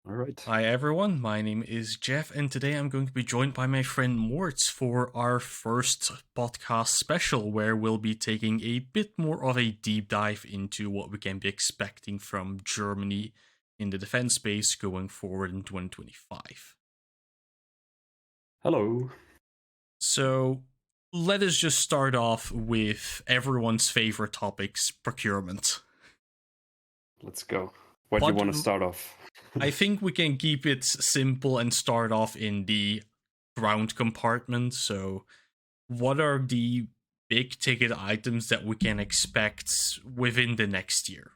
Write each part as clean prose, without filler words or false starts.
All right. Hi everyone, my name is Jeff, and today I'm going to be joined by my friend Moritz for our first podcast special, where we'll be taking a bit more of a deep dive into what we can be expecting from Germany in the defense space going forward in 2025. Hello. So, let us just start off with everyone's favorite topics, procurement. Let's go. What do you What want to start off? I think we can keep it simple and start off in the ground compartment. So, what are the big ticket items that we can expect within the next year?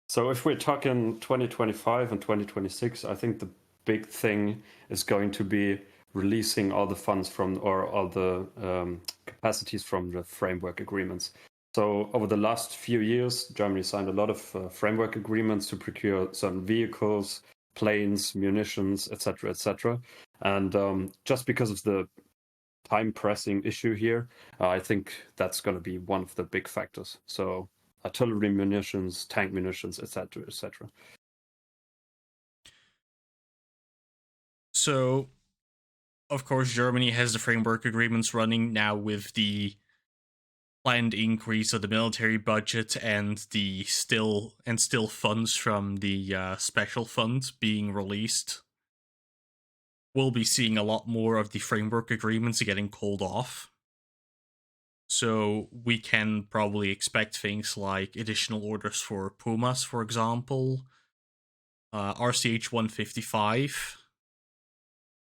So if we're talking 2025 and 2026, I think the big thing is going to be releasing all the funds from or all the capacities from the framework agreements. So over the last few years, Germany signed a lot of framework agreements to procure certain vehicles, planes, munitions, etc., etc. And just because of the time pressing issue here, I think that's going to be one of the big factors. So artillery munitions, tank munitions, etc., etc. So, of course, Germany has the framework agreements running now with the planned increase of the military budget and the still funds from the special fund being released. We'll be seeing a lot more of the framework agreements getting called off. So we can probably expect things like additional orders for Pumas, for example, RCH 155,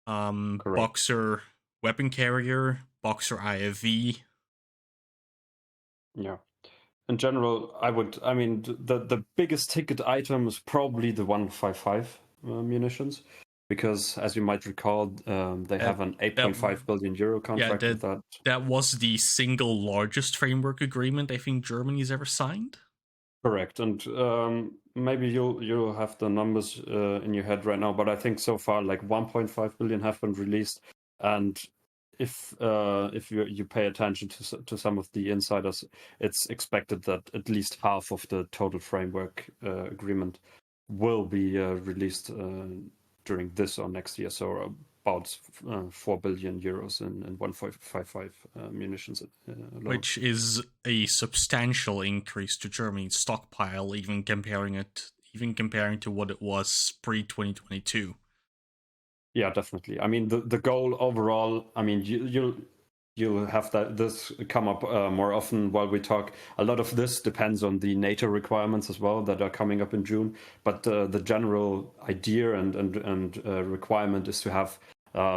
Correct. Boxer weapon carrier, Boxer IFV. Yeah. In general, I mean, the biggest ticket item is probably the 155 munitions, because as you might recall, they That have an that 8.5 billion euro yeah contract with that that. that was the single largest framework agreement I think Germany's ever signed. Correct, and maybe you'll have the numbers in your head right now, but I think so far like 1.5 billion have been released, and if you pay attention to some of the insiders, it's expected that at least half of the total framework agreement will be released during this or next year. So about 4 billion euros in 1.55 munitions alone. Which is a substantial increase to Germany's stockpile, even comparing to what it was pre 2022. Yeah, definitely. I mean, the goal overall. I mean, you'll have this come up more often while we talk. A lot of this depends on the NATO requirements as well that are coming up in June. But the general idea and requirement is to have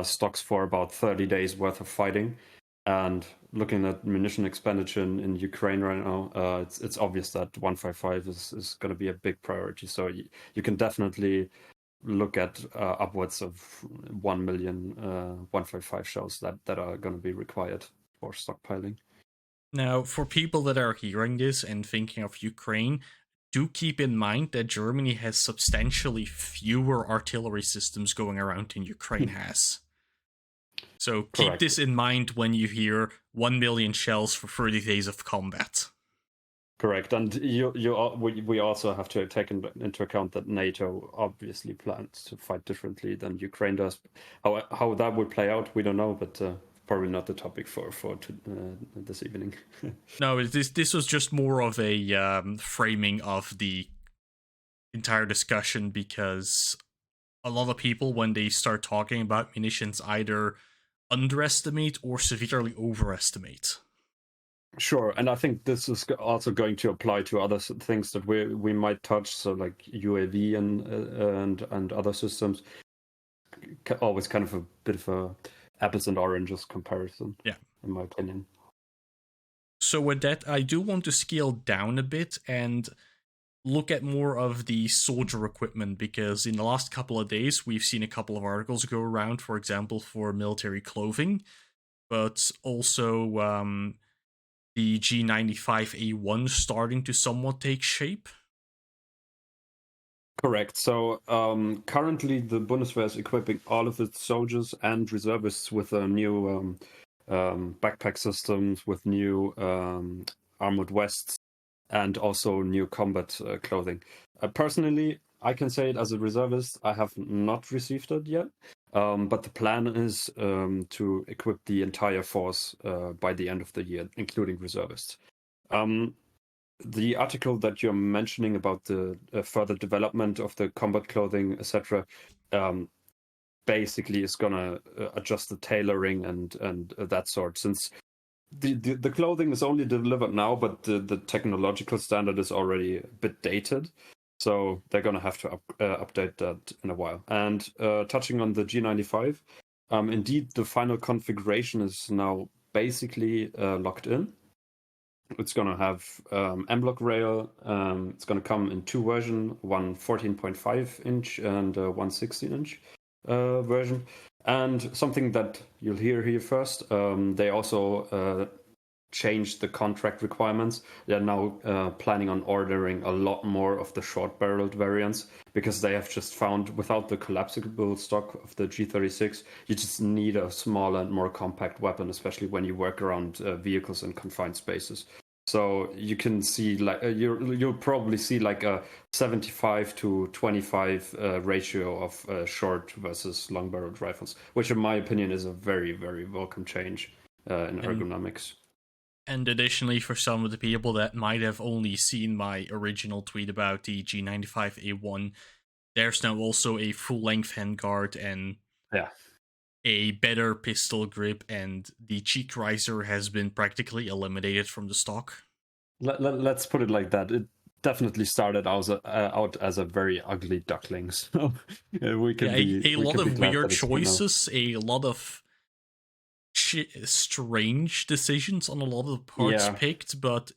stocks for about 30 days worth of fighting. And looking at munition expenditure in Ukraine right now, it's obvious that 155 is going to be a big priority. So you can definitely look at upwards of 1 million 155 shells that are going to be required for stockpiling. Now, for people that are hearing this and thinking of Ukraine, do keep in mind that Germany has substantially fewer artillery systems going around than Ukraine has. So keep Correct. this in mind when you hear 1 million shells for 30 days of combat. Correct. And we also have to take into account that NATO obviously plans to fight differently than Ukraine does. How that would play out, we don't know, but probably not the topic for this evening. No, this was just more of a framing of the entire discussion because a lot of people, when they start talking about munitions, either underestimate or severely overestimate. Sure, and I think this is also going to apply to other things that we might touch, so like UAV and other systems. Always kind of a bit of a apples and oranges comparison, Yeah. in my opinion. So with that, I do want to scale down a bit and look at more of the soldier equipment because in the last couple of days we've seen a couple of articles go around, for example, for military clothing, but also the G95A1 starting to somewhat take shape. Correct. So currently, the Bundeswehr is equipping all of its soldiers and reservists with a new backpack systems, with new armored vests, and also new combat clothing. Personally, I can say it as a reservist. I have not received it yet, but the plan is to equip the entire force by the end of the year, including reservists. The article that you're mentioning about the further development of the combat clothing, etc., basically is gonna adjust the tailoring and that sort. Since the clothing is only delivered now, but the technological standard is already a bit dated. So they're going to have to update that in a while. And touching on the G95, indeed, the final configuration is now basically locked in. It's going to have M-block rail. It's going to come in two versions, one 14.5 inch and one 16 inch version. And something that you'll hear here first, they also changed the contract requirements. They're now planning on ordering a lot more of the short-barreled variants because they have just found without the collapsible stock of the G36, you just need a smaller and more compact weapon, especially when you work around vehicles in confined spaces. So you can see like you'll probably see like a 75 to 25 ratio of short versus long-barreled rifles, which in my opinion is a very, very welcome change in ergonomics. And additionally, for some of the people that might have only seen my original tweet about the G95A1, there's now also a full-length handguard and a better pistol grip, and the cheek riser has been practically eliminated from the stock. Let's put it like that. It definitely started out as a very ugly duckling. So we can a lot of weird choices, a lot of strange decisions on a lot of the parts picked, but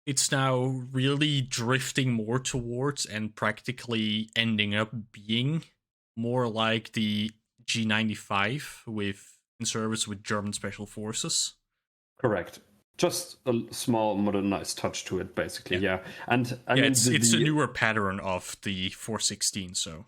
it's now really drifting more towards and practically ending up being more like the G95 in service with German Special Forces. Correct. Just a small modernized touch to it, basically. Yeah. And I mean, it's a newer pattern of the 416, so.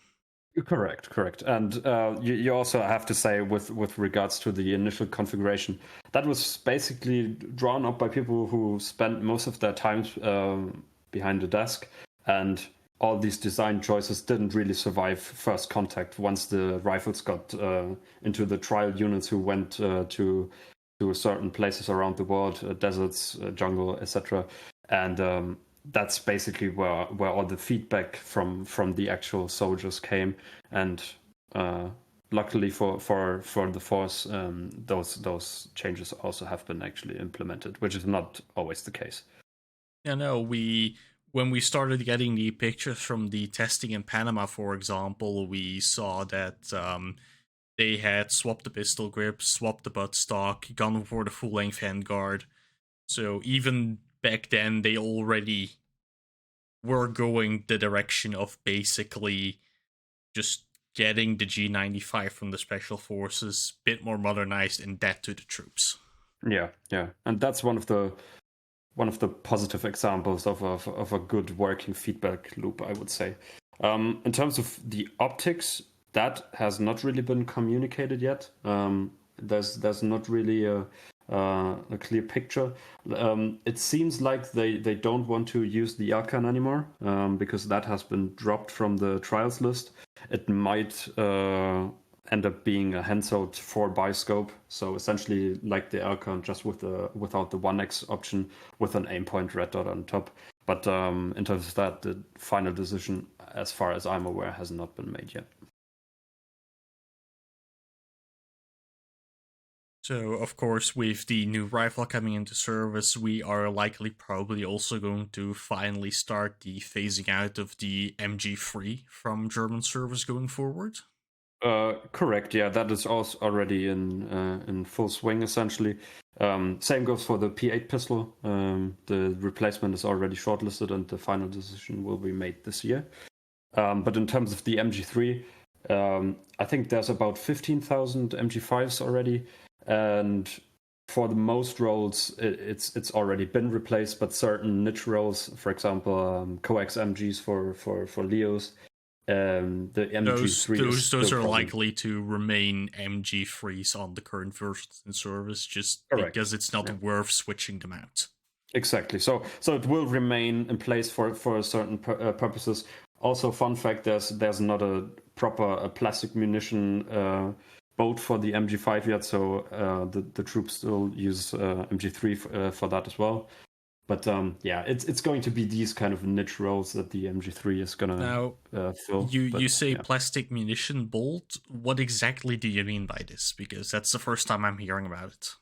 Correct. And you also have to say, with regards to the initial configuration, that was basically drawn up by people who spent most of their time behind the desk, and all these design choices didn't really survive first contact once the rifles got into the trial units who went to certain places around the world, deserts, jungle, etc. And that's basically where all the feedback from the actual soldiers came, and luckily for the force, those changes also have been actually implemented, which is not always the case. Yeah, no, when we started getting the pictures from the testing in Panama, for example, we saw that they had swapped the pistol grip, swapped the buttstock, gone for the full-length handguard. So even back then, they already were going the direction of basically just getting the G95 from the Special Forces a bit more modernized and that to the troops. Yeah, and that's one of the positive examples of a good working feedback loop, I would say. In terms of the optics, that has not really been communicated yet. There's not really a clear picture. It seems like they don't want to use the Arcan anymore because that has been dropped from the trials list. It might end up being a Hensoldt 4 biscope, so essentially like the Arcan, just without the 1x option with an aim point red dot on top. But in terms of that, the final decision, as far as I'm aware, has not been made yet. So, of course, with the new rifle coming into service, we are likely probably also going to finally start the phasing out of the MG3 from German service going forward. Correct. Yeah, that is also already in full swing, essentially. Same goes for the P8 pistol. The replacement is already shortlisted, and the final decision will be made this year. But in terms of the MG3, I think there's about 15,000 MG5s already. And for the most roles, it's already been replaced, but certain niche roles, for example, coax MGs for Leos, the MG3 those are likely to remain MG3s on the current versions in service, just because it's not worth switching them out. Exactly. So it will remain in place for certain purposes. Also, fun fact: there's not a proper plastic munition boat for the MG5 yet, so the troops still use MG3 for that as well. But yeah, it's going to be these kind of niche roles that the MG3 is gonna Now, fill. you But, say yeah. plastic munition bolt. What exactly do you mean by this? Because that's the first time I'm hearing about it.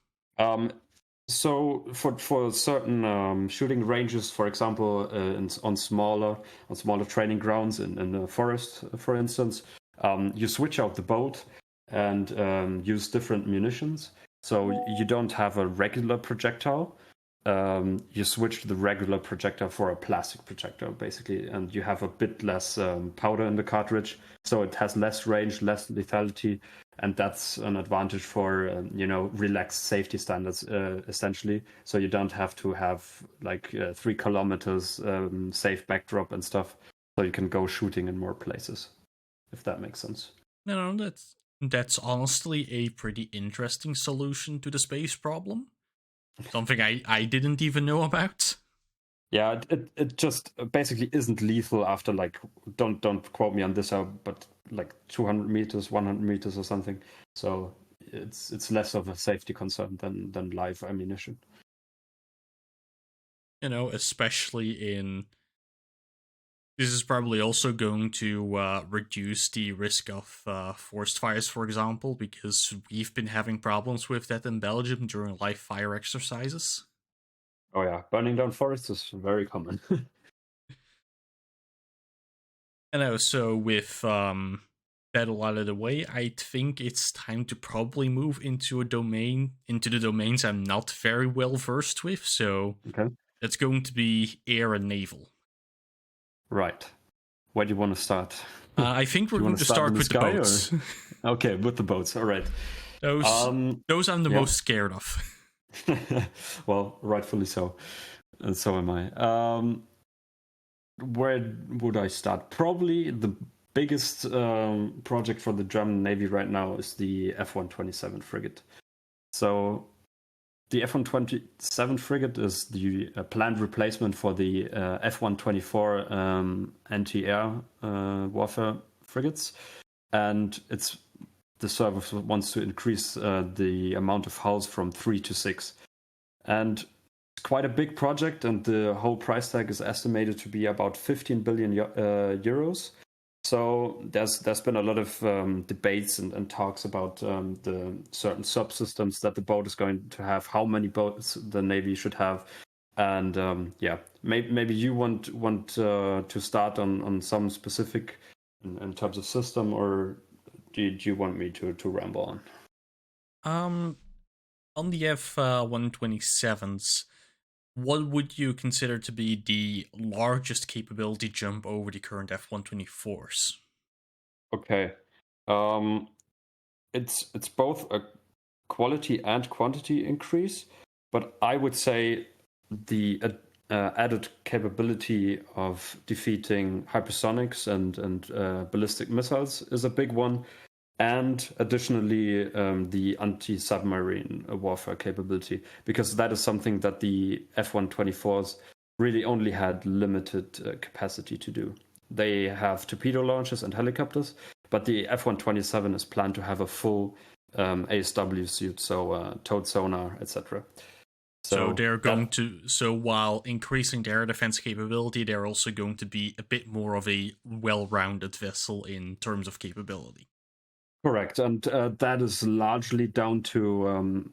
So for certain shooting ranges, for example, on smaller training grounds in the forest, for instance, you switch out the bolt and use different munitions. So you don't have a regular projectile. You switch the regular projectile for a plastic projectile, basically, and you have a bit less powder in the cartridge, so it has less range, less lethality, and that's an advantage for relaxed safety standards, essentially. So you don't have to have like 3 kilometers safe backdrop and stuff, so you can go shooting in more places, if that makes sense. No, that's honestly a pretty interesting solution to the space problem. Something I didn't even know about. Yeah, it just basically isn't lethal after like don't quote me on this, but like 200 meters, 100 meters or something. So it's less of a safety concern than live ammunition. Especially in. This is probably also going to reduce the risk of forced fires, for example, because we've been having problems with that in Belgium during live fire exercises. Oh yeah, burning down forests is very common. So with that all out of the way, I think it's time to probably move into the domains I'm not very well versed with. So Okay. that's going to be air and naval. Right. Where do you want to start? I think Do we're you going want to to start in start the with the sky or? boats. Okay, with the boats. All right. Those I'm the Yeah. most scared of. Well, rightfully so, and so am I. Where would I start? Probably the biggest project for the German Navy right now is the F-127 frigate. So the F-127 frigate is the planned replacement for the F-124 anti-air warfare frigates, and the service wants to increase the amount of hulls from 3 to 6, and it's quite a big project, and the whole price tag is estimated to be about 15 billion euros. So there's been a lot of debates and talks about the certain subsystems that the boat is going to have, how many boats the Navy should have, and yeah, maybe you want to start on some specific in terms of system, or do you want me to ramble on? On the F-127s, what would you consider to be the largest capability jump over the current F-124s? Okay, it's both a quality and quantity increase, but I would say the added capability of defeating hypersonics and ballistic missiles is a big one, and additionally the anti-submarine warfare capability, because that is something that the F-124s really only had limited capacity to do. They have torpedo launchers and helicopters, but the F-127 is planned to have a full ASW suit, so towed sonar, etc. So they're going that, to. So while increasing their defense capability, they're also going to be a bit more of a well-rounded vessel in terms of capability. correct, and that is largely down to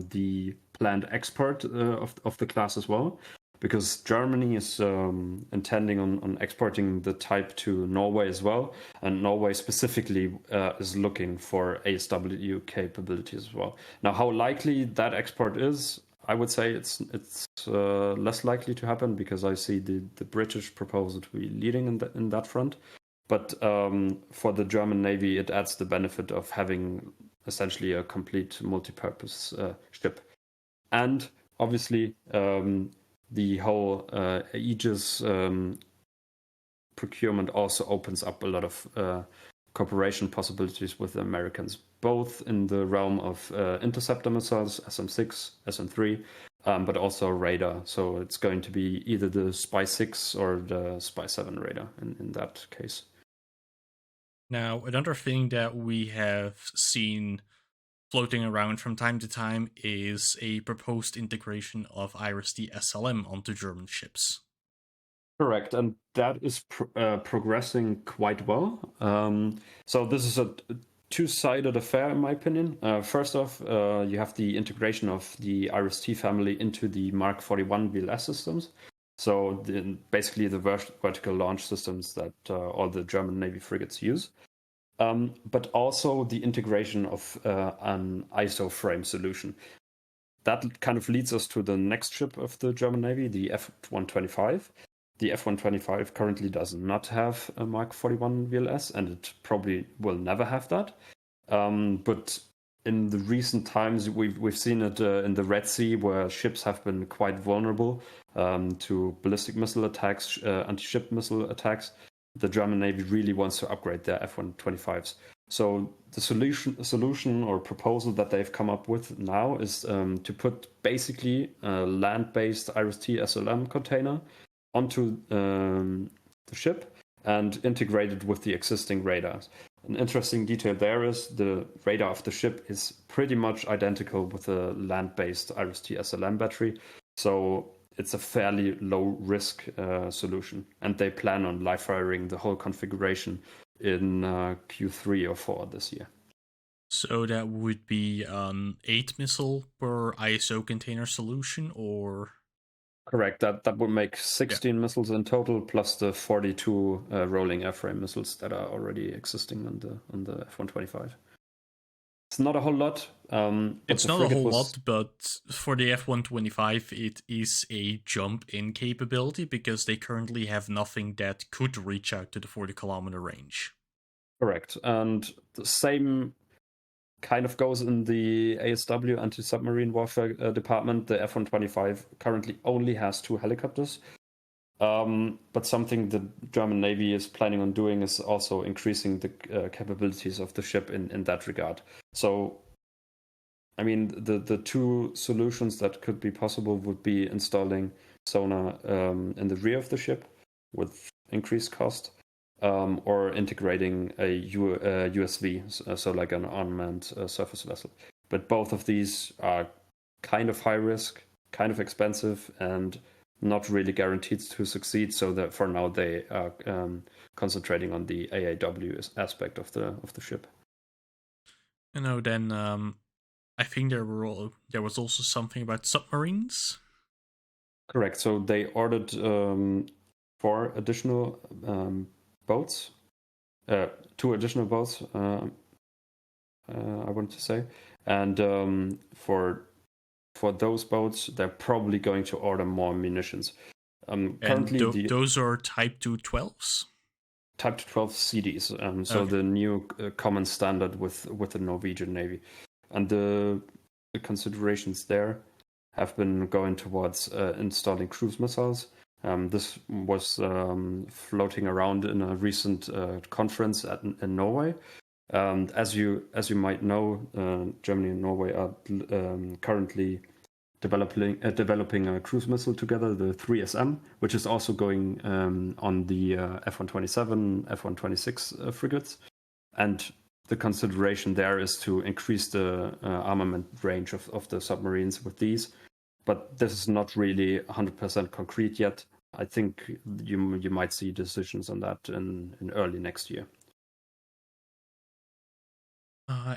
the planned export of the class as well, because Germany is intending on exporting the type to Norway as well, and Norway specifically is looking for ASW capabilities as well. Now, how likely that export is, I would say it's less likely to happen, because I see the British proposal to be leading in that front. But for the German Navy, it adds the benefit of having essentially a complete multi-purpose ship. And obviously, the whole Aegis procurement also opens up a lot of cooperation possibilities with the Americans, both in the realm of interceptor missiles, SM-6, SM-3, but also radar. So it's going to be either the Spy 6 or the Spy 7 radar in that case. Now, another thing that we have seen floating around from time to time is a proposed integration of IRIS-T SLM onto German ships. Correct, and that is progressing quite well. So this is a two-sided affair, in my opinion. First off, you have the integration of the IRIS-T family into the Mark 41 VLS systems. So basically the vertical launch systems that all the German Navy frigates use. But also the integration of an ISO frame solution. That kind of leads us to the next ship of the German Navy, the F-125. The F-125 currently does not have a Mark 41 VLS, and it probably will never have that. But in the recent times, we've seen it in the Red Sea, where ships have been quite vulnerable to ballistic missile attacks, anti-ship missile attacks. The German Navy really wants to upgrade their F-125s. So the solution or proposal that they've come up with now is to put basically a land-based IRIS-T SLM container onto the ship and integrate it with the existing radars. An interesting detail there is the radar of the ship is pretty much identical with a land-based IRIS-T SLM battery. So it's a fairly low-risk solution. And they plan on live firing the whole configuration in Q3 or 4 this year. So that would be an 8 missile per ISO container solution, or? Correct. That would make 16 missiles in total, plus the 42 rolling airframe missiles that are already existing on the F-125. It's not a whole lot. It's not a whole lot, but for the F-125, it is a jump in capability because they currently have nothing that could reach out to the 40-kilometer range. Correct. And the same kind of goes in the ASW, anti-submarine warfare department. The F-125 currently only has 2 helicopters. But something the German Navy is planning on doing is also increasing the capabilities of the ship in that regard. So, I mean, the 2 solutions that could be possible would be installing sonar in the rear of the ship with increased cost, or integrating a USV, so like an unmanned surface vessel. But both of these are kind of high risk, kind of expensive, and not really guaranteed to succeed. So that for now they are concentrating on the AAW aspect of the ship. Then I think there was also something about submarines. Correct. So they ordered 4 additional boats, 2 additional boats, I want to say, and for those boats, they're probably going to order more munitions. Currently, those are Type 212s. Type 212 CDs, so okay. The new common standard with the Norwegian Navy, and the considerations there have been going towards installing cruise missiles. This was floating around in a recent conference in Norway. As you might know, Germany and Norway are currently developing a cruise missile together, the 3SM, which is also going on the F-127, F-126 frigates. And the consideration there is to increase the armament range of the submarines with these. But this is not really 100% concrete yet. I think you might see decisions on that in early next year.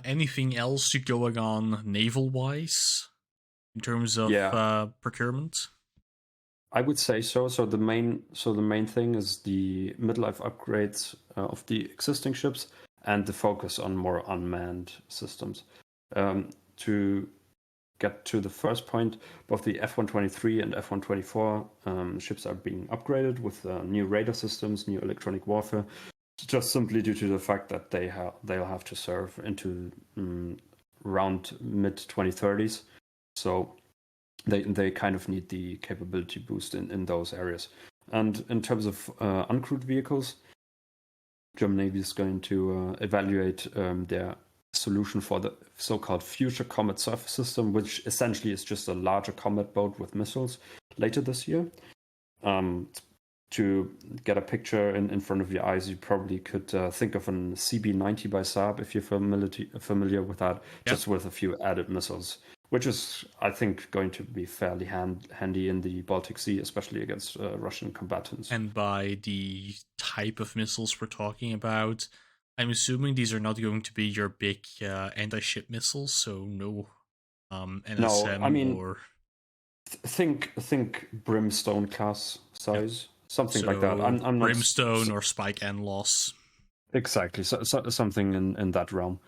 Anything else going on naval-wise in terms of procurement? I would say so. So the main thing is the midlife upgrades of the existing ships and the focus on more unmanned systems. To get to the first point, both the F-123 and F-124 ships are being upgraded with new radar systems, new electronic warfare, just simply due to the fact that they'll have to serve into around mid-2030s. So they kind of need the capability boost in those areas. And in terms of uncrewed vehicles, German Navy is going to evaluate their solution for the so-called Future Comet Surface System, which essentially is just a larger combat boat with missiles later this year. To get a picture in front of your eyes, you probably could think of an CB-90 by Saab, if you're familiar with that, just with a few added missiles, which is, I think, going to be fairly handy in the Baltic Sea, especially against Russian combatants. And by the type of missiles we're talking about, I'm assuming these are not going to be your big anti-ship missiles, so no NSM no, I mean, or... Think Brimstone class size. Yep. Something like that. I'm not Brimstone or Spike and Loss. Exactly, so something in that realm.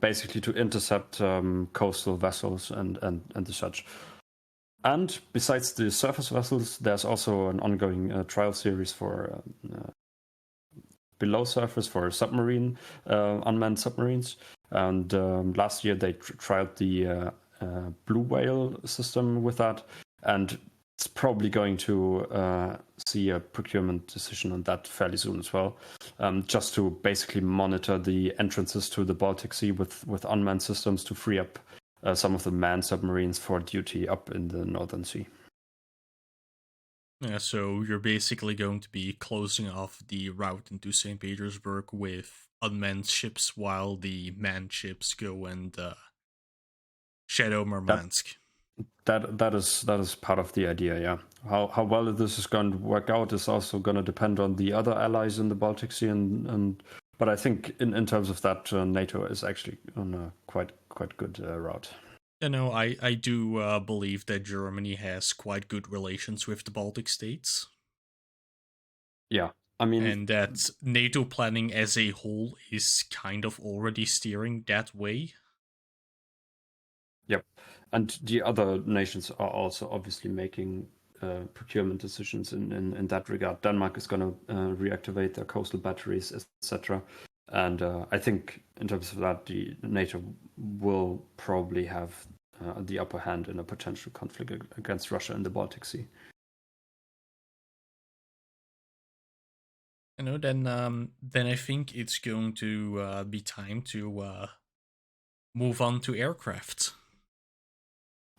Basically to intercept coastal vessels and the such. And besides the surface vessels, there's also an ongoing trial series for below surface for submarine unmanned submarines. And last year they trialed the Blue Whale system with that, and it's probably going to see a procurement decision on that fairly soon as well, just to basically monitor the entrances to the Baltic Sea with unmanned systems to free up some of the manned submarines for duty up in the Northern Sea. Yeah, so you're basically going to be closing off the route into St. Petersburg with unmanned ships while the manned ships go and shadow Murmansk. That is part of the idea, yeah. How well this is going to work out is also going to depend on the other allies in the Baltic Sea, but I think in terms of that, NATO is actually on a quite good route. You know, I do believe that Germany has quite good relations with the Baltic states. Yeah, I mean, and that NATO planning as a whole is kind of already steering that way. Yep. And the other nations are also obviously making procurement decisions in that regard. Denmark is going to reactivate their coastal batteries, etc. And I think in terms of that, the NATO will probably have the upper hand in a potential conflict against Russia in the Baltic Sea. You know, then I think it's going to be time to move on to aircraft.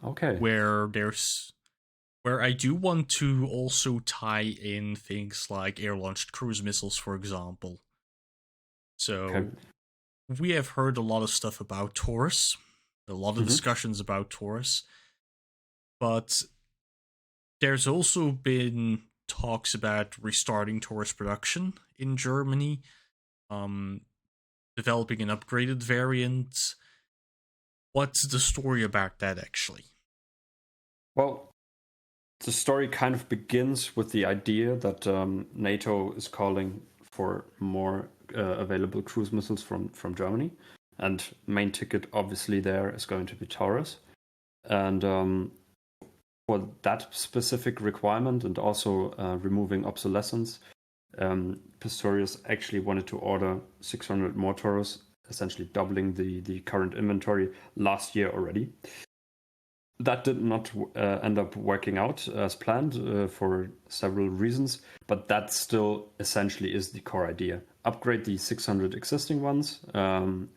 Okay. Where I do want to also tie in things like air-launched cruise missiles, for example. So we have heard a lot of stuff about Taurus, a lot of discussions about Taurus, but there's also been talks about restarting Taurus production in Germany, developing an upgraded variant. What's the story about that, actually? Well, the story kind of begins with the idea that NATO is calling for more available cruise missiles from Germany, and main ticket obviously there is going to be Taurus. And for that specific requirement and also removing obsolescence, Pistorius actually wanted to order 600 more Taurus, essentially doubling the current inventory last year already. That did not end up working out as planned for several reasons, but that still essentially is the core idea. Upgrade the 600 existing ones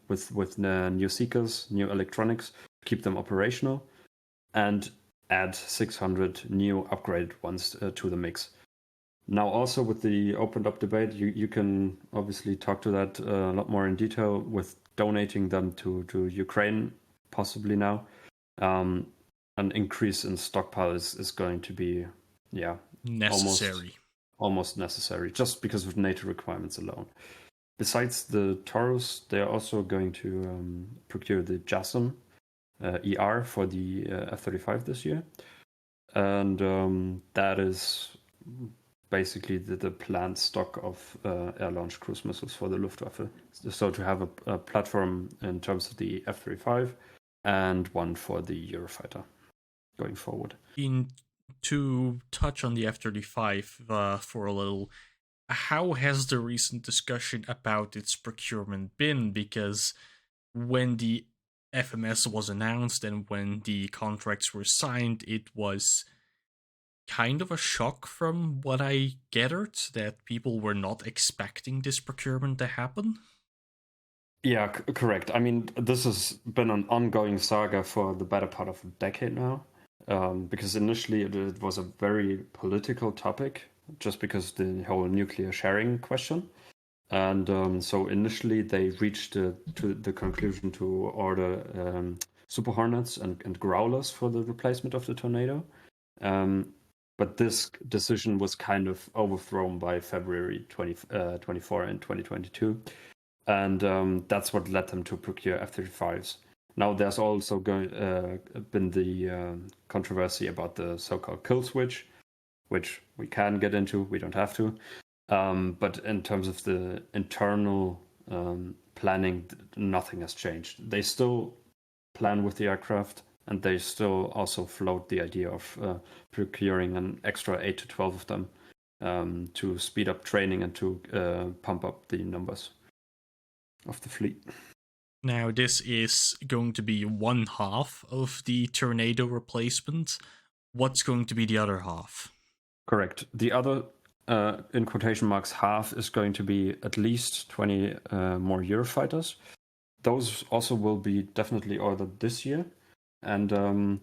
with new seekers, new electronics, keep them operational, and add 600 new upgraded ones to the mix. Now, also with the opened up debate, you can obviously talk to that a lot more in detail with donating them to Ukraine, possibly now. An increase in stockpile is going to be, necessary. Almost necessary, just because of NATO requirements alone. Besides the Taurus, they are also going to procure the JASSM ER for the F-35 this year. And that is basically the planned stock of air-launched cruise missiles for the Luftwaffe. So to have a platform in terms of the F-35 and one for the Eurofighter going forward. To touch on the F-35 for a little, how has the recent discussion about its procurement been? Because when the FMS was announced and when the contracts were signed, it was kind of a shock from what I gathered, that people were not expecting this procurement to happen. Yeah, correct. I mean, this has been an ongoing saga for the better part of a decade now, because initially it was a very political topic, just because the whole nuclear sharing question. And so initially they reached to the conclusion to order Super Hornets and Growlers for the replacement of the Tornado. But this decision was kind of overthrown by February 24 in 2022. And that's what led them to procure F-35s. Now, there's also been the controversy about the so-called kill switch, which we can get into. We don't have to. But in terms of the internal planning, nothing has changed. They still plan with the aircraft, and they still also float the idea of procuring an extra 8 to 12 of them to speed up training and to pump up the numbers of the fleet. Now, this is going to be one half of the Tornado replacement. What's going to be the other half? Correct. The other, in quotation marks, half is going to be at least 20 more Eurofighters. Those also will be definitely ordered this year. And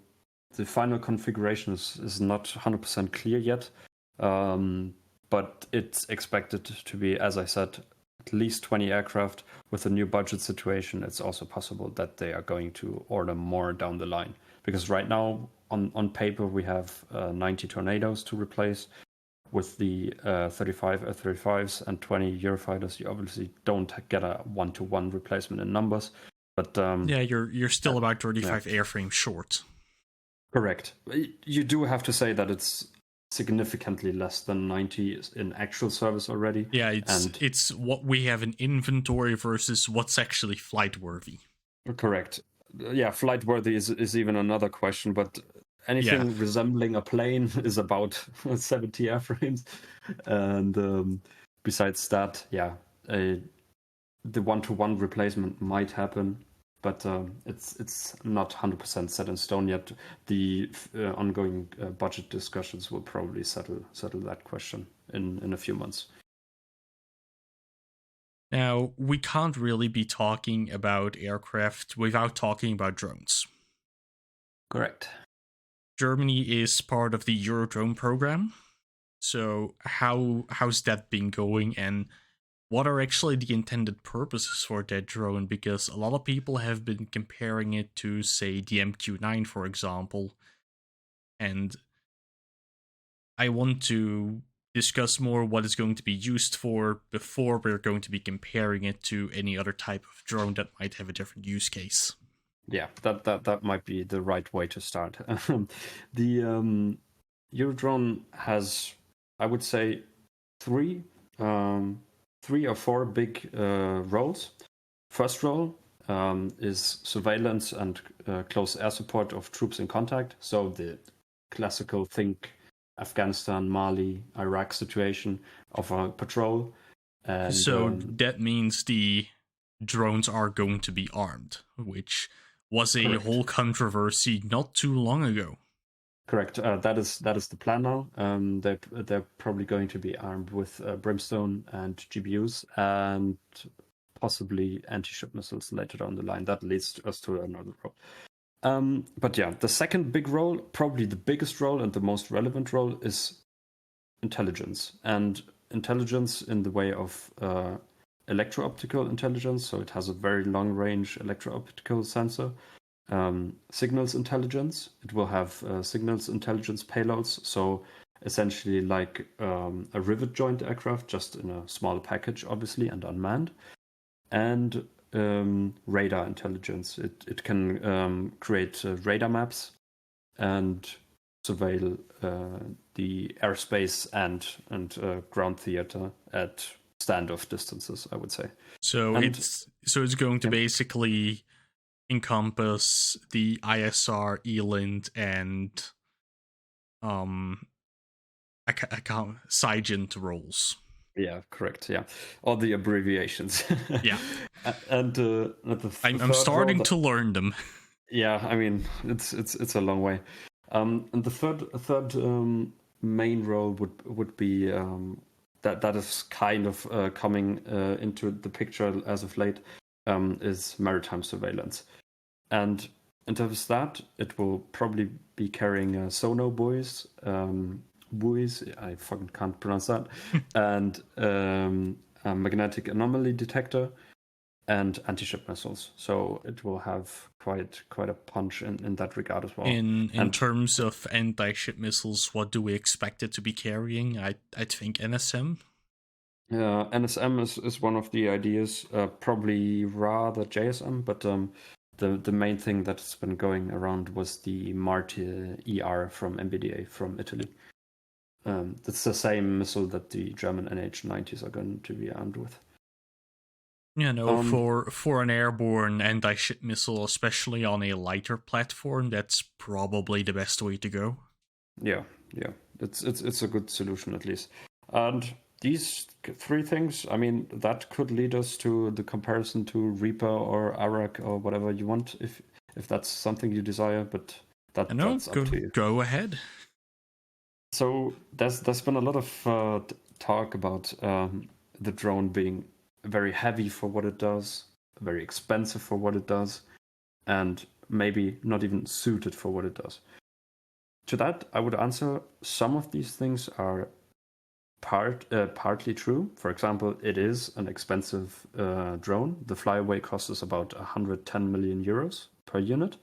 the final configuration is not 100% clear yet. But it's expected to be, as I said, at least 20 aircraft. With the new budget situation, it's also possible that they are going to order more down the line. Because right now, on paper, we have 90 Tornadoes to replace. With the 35 F-35s and 20 Eurofighters, you obviously don't get a one-to-one replacement in numbers. But yeah, you're still about 35 airframes short. Correct. You do have to say that it's significantly less than 90 in actual service already. Yeah, it's what we have in inventory versus what's actually flight worthy. Correct. Yeah, flight worthy is even another question, but anything resembling a plane is about 70 airframes. And besides that, the one-to-one replacement might happen, but it's not 100% set in stone yet. The ongoing budget discussions will probably settle that question in a few months. Now, we can't really be talking about aircraft without talking about drones. Correct. Germany is part of the Eurodrone program. So how's that been going, and what are actually the intended purposes for that drone? Because a lot of people have been comparing it to, say, the MQ-9, for example. And I want to discuss more what it's going to be used for before we're going to be comparing it to any other type of drone that might have a different use case. Yeah, that might be the right way to start. The Eurodrone has, I would say, three or four big roles. First role is surveillance and close air support of troops in contact. So the classical think Afghanistan, Mali, Iraq situation of a patrol. And, so that means the drones are going to be armed, which was a correct. whole controversy not too long ago. Correct. That is the plan now. They're probably going to be armed with Brimstone and GBUs and possibly anti-ship missiles later down the line. That leads us to another role. But yeah, the second big role, probably the biggest role and the most relevant role, is intelligence. And intelligence in the way of electro-optical intelligence. So it has a very long-range electro-optical sensor. Signals intelligence. It will have signals intelligence payloads. So essentially like a rivet joint aircraft, just in a smaller package, obviously, and unmanned. And radar intelligence. It can create radar maps and surveil the airspace and ground theater at standoff distances, I would say. So it's going to basically encompass the ISR, ELINT, and SIGINT roles. Yeah, correct. Yeah, all the abbreviations. Yeah, and I'm starting to learn them. Yeah, I mean it's a long way. And the third main role would be that is kind of coming into the picture as of late. is maritime surveillance. And in terms of that, it will probably be carrying sonar buoys, I fucking can't pronounce that, and a magnetic anomaly detector, and anti-ship missiles. So it will have quite a punch in that regard as well. In terms of anti-ship missiles, what do we expect it to be carrying? I think NSM. NSM is one of the ideas, probably rather JSM, but the main thing that's been going around was the Marte ER from MBDA from Italy. That's the same missile that the German NH-90s are going to be armed with. Yeah, no, for an airborne anti-ship missile, especially on a lighter platform, that's probably the best way to go. Yeah, it's a good solution at least. And these three things, I mean, that could lead us to the comparison to Reaper or Arak or whatever you want, if that's something you desire. But that's up to you. Go ahead. So there's been a lot of talk about the drone being very heavy for what it does, very expensive for what it does, and maybe not even suited for what it does. To that, I would answer some of these things are partly true. For example, it is an expensive drone. The flyaway cost us about 110 million euros per unit,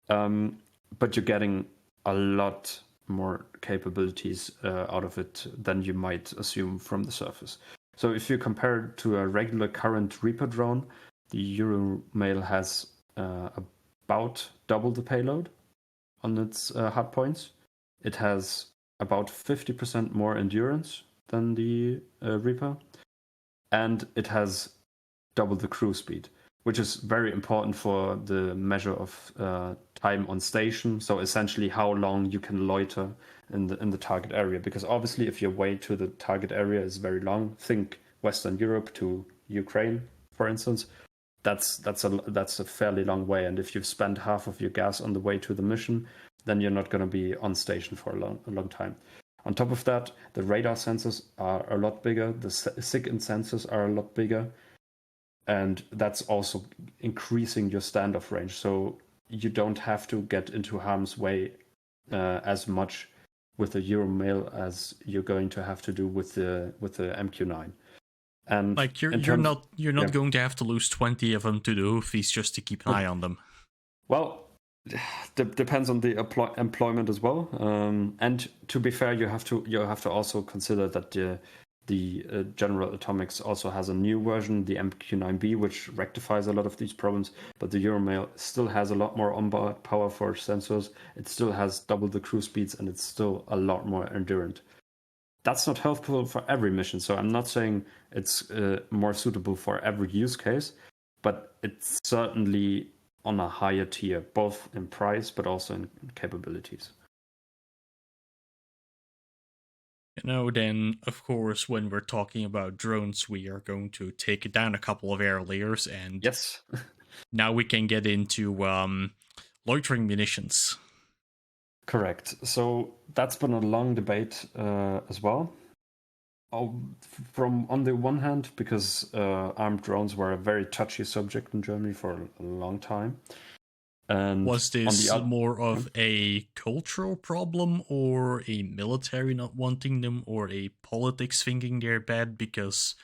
but you're getting a lot more capabilities out of it than you might assume from the surface. So if you compare it to a regular current Reaper drone, the Euromail has about double the payload on its hard points. It has about 50% more endurance than the Reaper, and it has double the cruise speed, which is very important for the measure of time on station. So essentially how long you can loiter in the target area, because obviously if your way to the target area is very long, think Western Europe to Ukraine, for instance, that's a fairly long way. And if you've spent half of your gas on the way to the mission, then you're not going to be on station for a long time. On top of that, the radar sensors are a lot bigger, the SIGINT sensors are a lot bigger, and that's also increasing your standoff range. So you don't have to get into harm's way as much with the Euromail as you're going to have to do with the MQ-9. And like you're not going to have to lose 20 of them to the Houthis just to keep an eye on them. Well, depends on the employment as well. And to be fair, you have to also consider that the General Atomics also has a new version, the MQ-9B, which rectifies a lot of these problems. But the Euromail still has a lot more onboard power for sensors. It still has double the cruise speeds, and it's still a lot more endurant. That's not helpful for every mission, so I'm not saying it's more suitable for every use case, but it's certainly on a higher tier, both in price but also in capabilities. Then, of course, when we're talking about drones, we are going to take it down a couple of air layers, and yes, now we can get into loitering munitions. Correct. So that's been a long debate as well. From on the one hand, because armed drones were a very touchy subject in Germany for a long time. And was this more of a cultural problem, or a military not wanting them, or a politics thinking they're bad? Because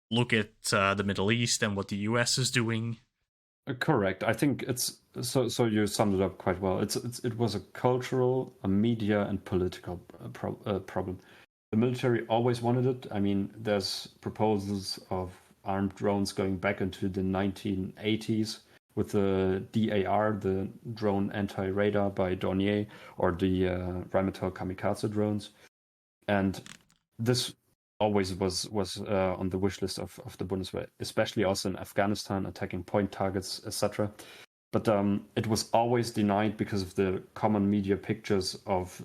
look at the Middle East and what the US is doing. Correct. I think it's so you summed it up quite well. It was a cultural, a media, and political problem. The military always wanted it. I mean, there's proposals of armed drones going back into the 1980s with the DAR, the drone anti-radar by Dornier, or the Rheinmetall kamikaze drones, and this always was on the wish list of the Bundeswehr, especially also in Afghanistan, attacking point targets, etc. But it was always denied because of the common media pictures of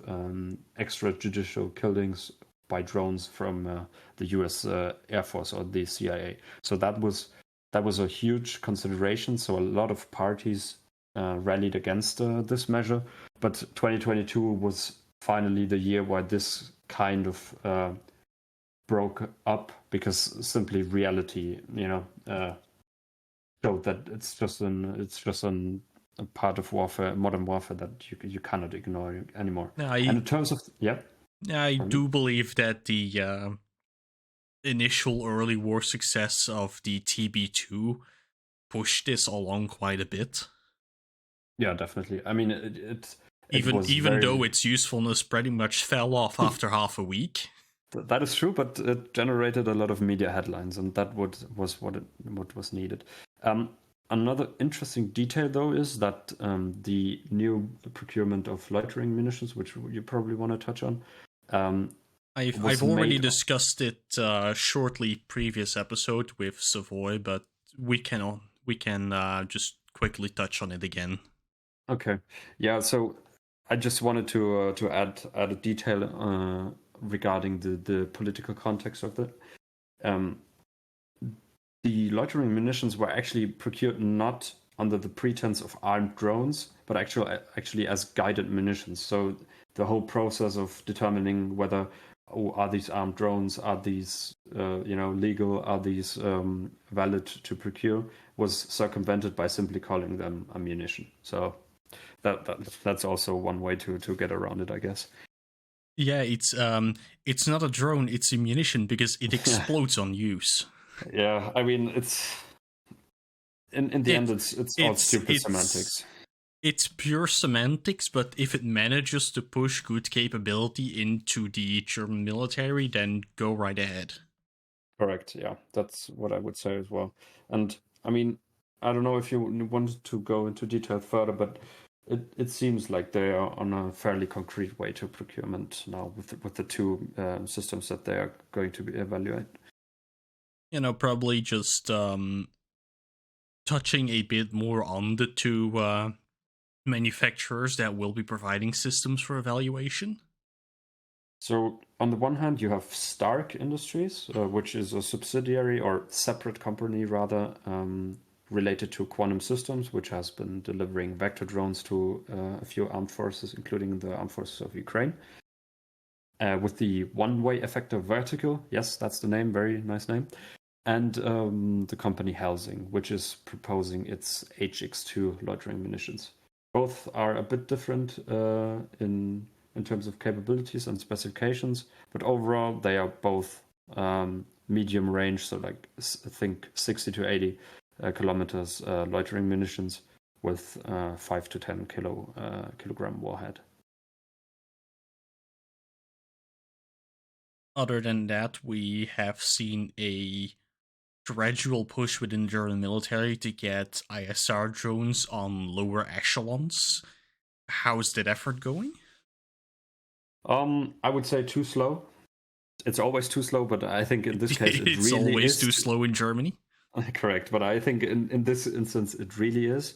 extrajudicial killings by drones from the U.S. Air Force or the CIA. So that was a huge consideration. So a lot of parties rallied against this measure. But 2022 was finally the year where this kind of broke up, because simply reality, showed that it's just a part of warfare, modern warfare, that you cannot ignore anymore. And in terms of I do believe that the initial early war success of the TB2 pushed this along quite a bit. Yeah, definitely. I mean, it was even though its usefulness pretty much fell off after half a week. That is true, but it generated a lot of media headlines, and that was what was needed. Another interesting detail, though, is that the new procurement of loitering munitions, which you probably want to touch on, I've already discussed it shortly previous episode with Savoy, but we can just quickly touch on it again. Okay, yeah. So I just wanted to add a detail regarding the political context of it. The loitering munitions were actually procured not under the pretense of armed drones, but actually as guided munitions. So the whole process of determining whether are these armed drones, are these legal, are these valid to procure, was circumvented by simply calling them ammunition. So that's also one way to get around it, I guess. Yeah, it's not a drone; it's a munition because it explodes on use. Yeah, I mean, it's in the end, it's all stupid semantics. It's pure semantics, but if it manages to push good capability into the German military, then go right ahead. Correct, yeah. That's what I would say as well. And, I mean, I don't know if you wanted to go into detail further, but it seems like they are on a fairly concrete way to procurement now with the two systems that they are going to evaluate. Probably just touching a bit more on the two manufacturers that will be providing systems for evaluation. So on the one hand, you have Stark Industries, which is a subsidiary or separate company rather, related to Quantum Systems, which has been delivering vector drones to a few armed forces, including the armed forces of Ukraine. With the one-way effector Vertical, yes, that's the name, very nice name. And the company Helsing, which is proposing its HX2 loitering munitions. Both are a bit different in terms of capabilities and specifications, but overall they are both medium range, so like I think 60 to 80 kilometers loitering munitions with 5 to 10 kilogram warhead. Other than that, we have seen a gradual push within the German military to get ISR drones on lower echelons. How's that effort going? I would say too slow. It's always too slow, but I think in this case it's really always is too slow in Germany. Correct, but I think in this instance it really is.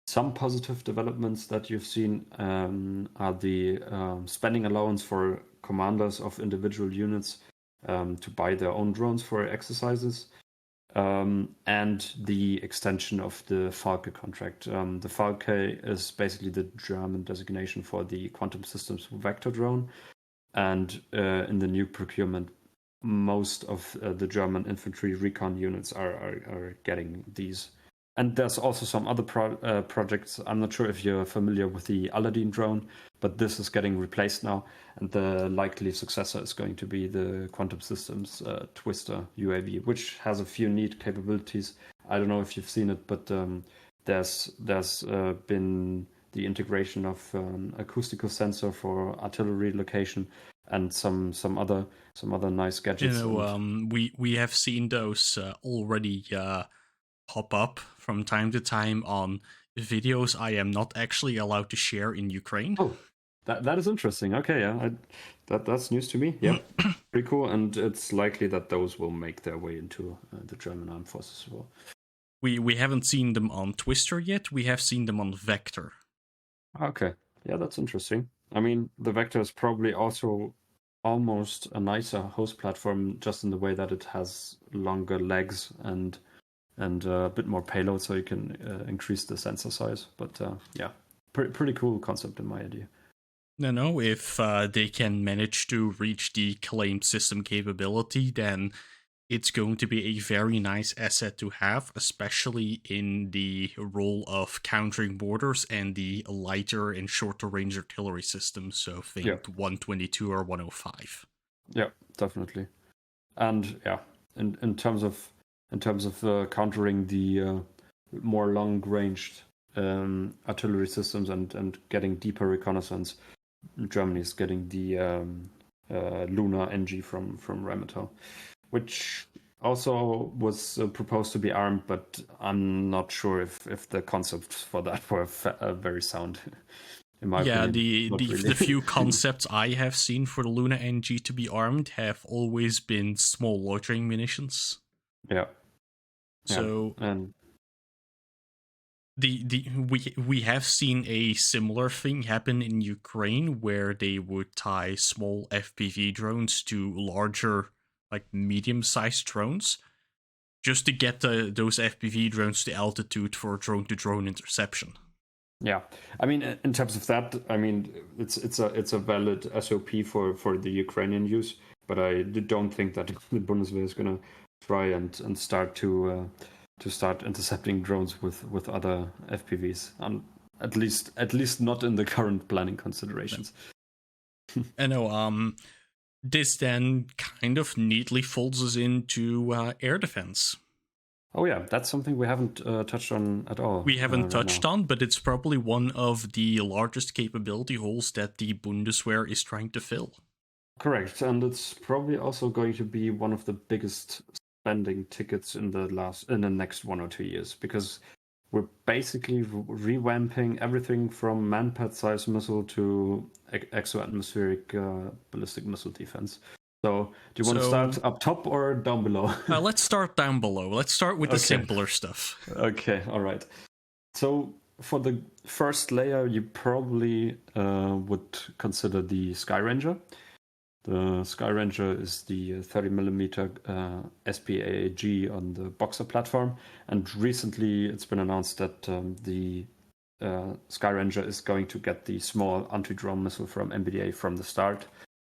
Some positive developments that you've seen are the spending allowance for commanders of individual units to buy their own drones for exercises, and the extension of the Falke contract. The Falke is basically the German designation for the quantum systems vector drone, and in the new procurement, most of the German infantry recon units are getting these. And there's also some other projects. I'm not sure if you're familiar with the Aladdin drone, but this is getting replaced now. And the likely successor is going to be the Quantum Systems Twister UAV, which has a few neat capabilities. I don't know if you've seen it, but there's been the integration of an acoustical sensor for artillery location and some other nice gadgets. We have seen those already pop up from time to time on videos I am not actually allowed to share in Ukraine. Oh, that is interesting. Okay, yeah, that's news to me. Yeah, pretty cool, and it's likely that those will make their way into the German armed forces as well. We haven't seen them on Twister yet. We have seen them on Vector. Okay, yeah, that's interesting. I mean, the Vector is probably also almost a nicer host platform, just in the way that it has longer legs and a bit more payload, so you can increase the sensor size. But yeah, pretty cool concept in my idea. No, if they can manage to reach the claimed system capability, then it's going to be a very nice asset to have, especially in the role of countering borders and the lighter and shorter range artillery systems. So think 122 or 105. Yeah, definitely. And in terms of countering the more long-ranged artillery systems and getting deeper reconnaissance, Germany is getting the Luna NG from Rheinmetall, which also was proposed to be armed, but I'm not sure if the concepts for that were very sound. In my opinion, the few concepts I have seen for the Luna NG to be armed have always been small loitering munitions. Yeah. So and we have seen a similar thing happen in Ukraine where they would tie small FPV drones to larger, like medium-sized drones, just to get those FPV drones to altitude for drone-to-drone interception. Yeah, I mean, in terms of that, I mean, it's a valid SOP for the Ukrainian use, but I don't think that the Bundeswehr is going to try and start to start intercepting drones with other FPVs, at least not in the current planning considerations. I know. This then kind of neatly folds us into air defense. Oh yeah, that's something we haven't touched on at all. We haven't touched on, but it's probably one of the largest capability holes that the Bundeswehr is trying to fill. Correct, and it's probably also going to be one of the biggest spending tickets in the next 1 or 2 years, because we're basically revamping everything from man-pad-sized missile to exo-atmospheric ballistic missile defense. So, do you want to start up top or down below? Let's start down below. Let's start with the simpler stuff. Okay, all right. So, for the first layer, you probably would consider the Skyranger. The Skyranger is the 30mm SPAAG on the Boxer platform, and recently it's been announced that the Skyranger is going to get the small anti-drone missile from MBDA from the start,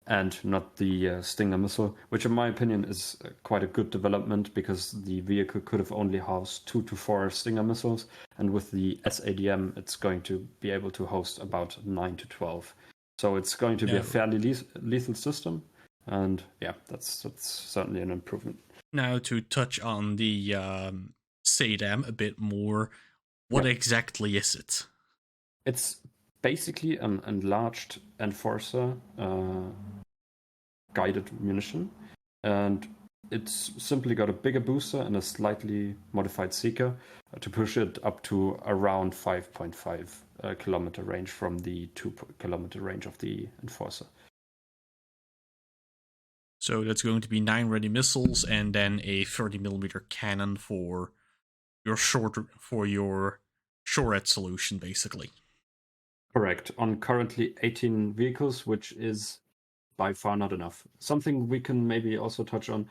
and not the Stinger missile, which in my opinion is quite a good development, because the vehicle could have only housed 2 to 4 Stinger missiles, and with the SADM it's going to be able to host about 9 to 12. So it's going to be a fairly lethal system, and that's certainly an improvement. Now, to touch on the SADM a bit more, what exactly is it? It's basically an enlarged Enforcer guided munition, and it's simply got a bigger booster and a slightly modified seeker to push it up to around 5.5 kilometer range from the 2 kilometer range of the Enforcer. So that's going to be 9 ready missiles and then a 30mm cannon for your shore-at solution, basically. Correct. On currently 18 vehicles, which is by far not enough. Something we can maybe also touch on,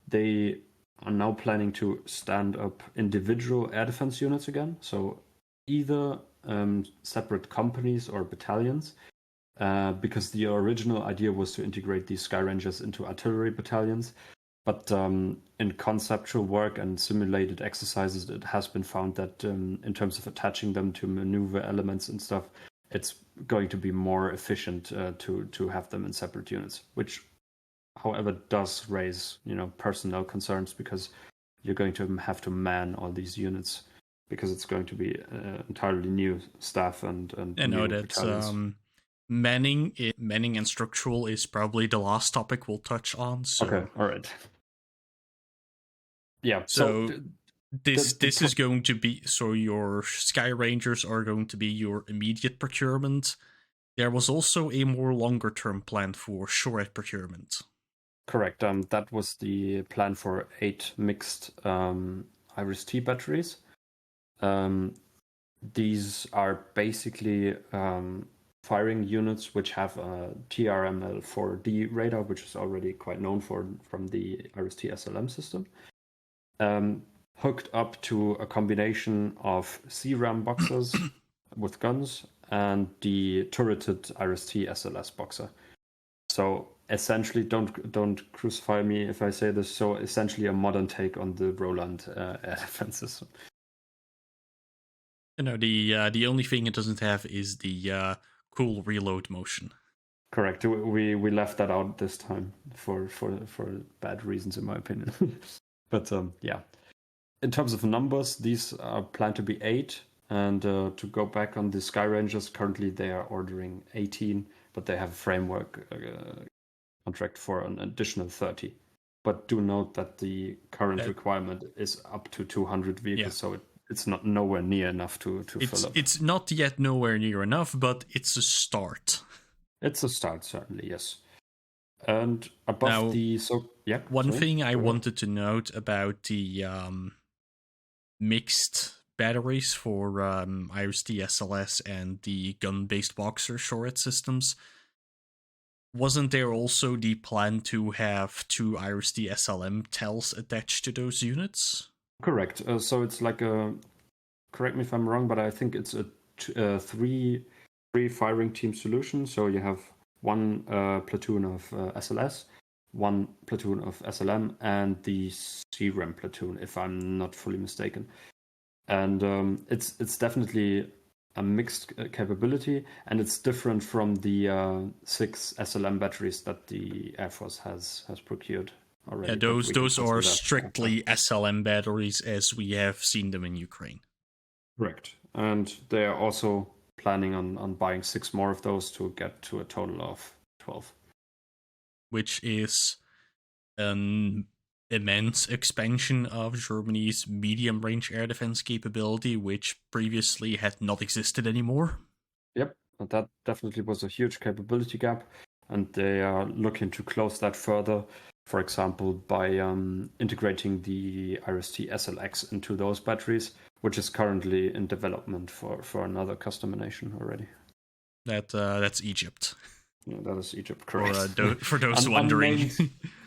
they are now planning to stand up individual air defense units again. So either separate companies or battalions, because the original idea was to integrate these Skyrangers into artillery battalions. But in conceptual work and simulated exercises, it has been found that in terms of attaching them to maneuver elements and stuff, it's going to be more efficient to have them in separate units, which, however, does raise personnel concerns, because you're going to have to man all these units, because it's going to be entirely new staff and I know that manning and structural is probably the last topic we'll touch on. So. Okay, all right. Yeah. So this is going to be, so your Skyrangers are going to be your immediate procurement. There was also a more longer term plan for shore-at procurement. Correct. That was the plan for 8 mixed Iris-T batteries. These are basically firing units which have a TRML-4D radar, which is already quite known from the Iris-T SLM system. Hooked up to a combination of CRAM boxers with guns and the turreted Iris-T SLS boxer. So essentially, don't crucify me if I say this. So essentially, a modern take on the Roland air defense system. The only thing it doesn't have is the cool reload motion. Correct. We left that out this time for bad reasons, in my opinion. But yeah, in terms of numbers, these are planned to be 8. And to go back on the Sky Rangers, currently they are ordering 18, but they have a framework contract for an additional 30. But do note that the current requirement is up to 200 vehicles, so it's not nowhere near enough to fill up. It's not yet nowhere near enough, but it's a start. It's a start, certainly, yes. And above now, one thing I wanted to note about the mixed batteries for IRIS-T SLS and the gun-based Boxer Shorted systems. Wasn't there also the plan to have 2 IRIS-T SLM tells attached to those units? Correct. So it's like a, correct me if I'm wrong, but I think it's a three firing team solution. So you have 1 platoon of SLS, 1 platoon of SLM, and the CRAM platoon, if I'm not fully mistaken. And it's definitely a mixed capability, and it's different from the 6 SLM batteries that the Air Force has procured already. Yeah, those are strictly SLM batteries as we have seen them in Ukraine. Correct. And they are also planning on buying 6 more of those to get to a total of 12. Which is an immense expansion of Germany's medium-range air defense capability, which previously had not existed anymore. Yep, that definitely was a huge capability gap, and they are looking to close that further, for example, by integrating the IRIS-T SLX into those batteries, which is currently in development for another customer nation already. That's Egypt. Yeah, that is Egypt, correct. For those wondering.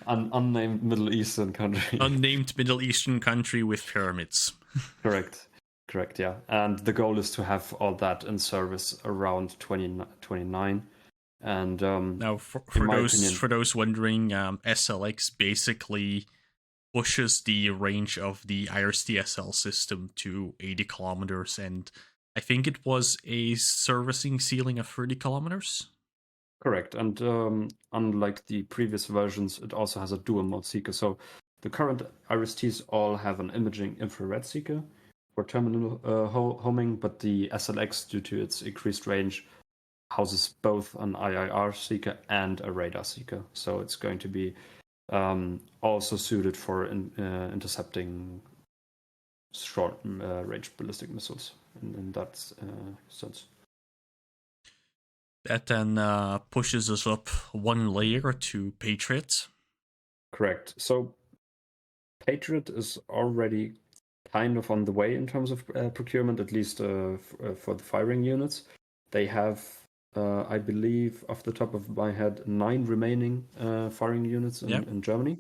Unnamed Middle Eastern country. Unnamed Middle Eastern country with pyramids. Correct, yeah. And the goal is to have all that in service around 2029. And now, for those wondering, SLX basically pushes the range of the IRIS-T SL system to 80 kilometers, and I think it was a servicing ceiling of 30 kilometers. Correct, and unlike the previous versions, it also has a dual mode seeker. So the current IRIS-Ts all have an imaging infrared seeker for terminal homing, but the SLX, due to its increased range, houses both an IIR seeker and a radar seeker. So it's going to be also suited for intercepting short range ballistic missiles in that sense. That then pushes us up 1 layer to Patriot. Correct. So Patriot is already kind of on the way in terms of procurement, at least for the firing units. They have, I believe, off the top of my head, 9 remaining firing units in Germany.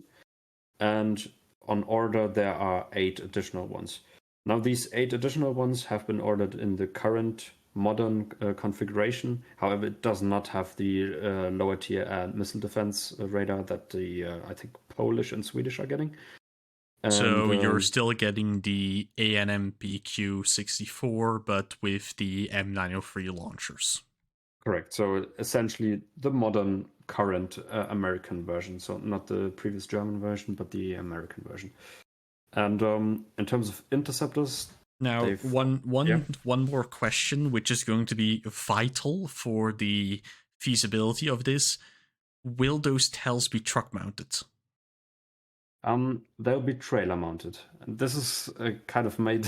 And on order, there are 8 additional ones. Now, these 8 additional ones have been ordered in the current modern configuration. However, it does not have the lower tier missile defense radar that the I think Polish and Swedish are getting. And, so you're still getting the ANMPQ-64, but with the M903 launchers. Correct. So essentially the modern current American version. So not the previous German version, but the American version. And in terms of interceptors, now, one more question, which is going to be vital for the feasibility of this. Will those TELs be truck mounted? They'll be trailer mounted. And this is kind of made